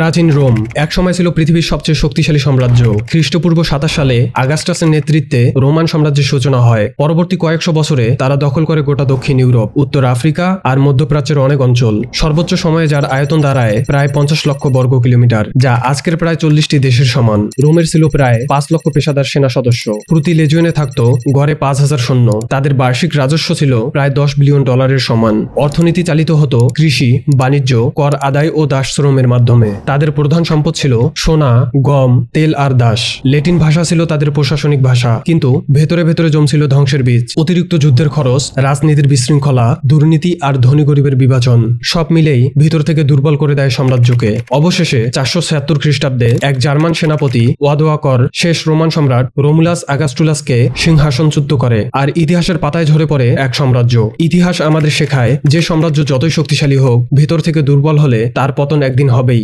প্রাচীন রোম একসময় ছিল পৃথিবীর সবচেয়ে শক্তিশালী সাম্রাজ্য। খ্রিস্টপূর্ব 27 সালে আগাস্টাসের নেতৃত্বে রোমান সাম্রাজ্যের সূচনা হয়। পরবর্তী কয়েকশো বছরে তারা দখল করে গোটা দক্ষিণ ইউরোপ, উত্তর আফ্রিকা আর মধ্যপ্রাচ্যের অনেক অঞ্চল। সর্বোচ্চ সময়ে যার আয়তন দাঁড়ায় প্রায় 50 লক্ষ বর্গ কিলোমিটার, যা আজকের প্রায় 40টি দেশের সমান। রোমের ছিল প্রায় 5 লক্ষ পেশাদার সেনা সদস্য। প্রতি লেজিয়নে থাকতো গড়ে 5000 সৈন্য। তাদের বার্ষিক রাজস্ব ছিল প্রায় $10 বিলিয়ন সমান। অর্থনীতি চালিত হতো কৃষি, বাণিজ্য, কর আদায় ও দাসশ্রমের মাধ্যমে। তাদের প্রধান সম্পদ ছিল সোনা, গম, তেল আর দাস। ল্যাটিন ভাষা ছিল তাদের প্রশাসনিক ভাষা, কিন্তু ভেতরে ভেতরে জমছিল ধ্বংসের বীজ। অতিরিক্ত যুদ্ধের খরচ, রাজনীতির বিশৃঙ্খলা, দুর্নীতি আর ধনী গরিবের বিভাজন সব মিলেই ভিতর থেকে দুর্বল করে দেয় সাম্রাজ্যকে। অবশেষে 476 খ্রিস্টাব্দে এক জার্মান সেনাপতি ওয়াদোয়াকর শেষ রোমান সম্রাট রোমুলাস আগাস্টুলাসকে সিংহাসনচ্যুত করে, আর ইতিহাসের পাতায় ঝরে পড়ে এক সাম্রাজ্য। ইতিহাস আমাদের শেখায় যে সাম্রাজ্য যতই শক্তিশালী হোক, ভিতর থেকে দুর্বল হলে তার পতন একদিন হবেই।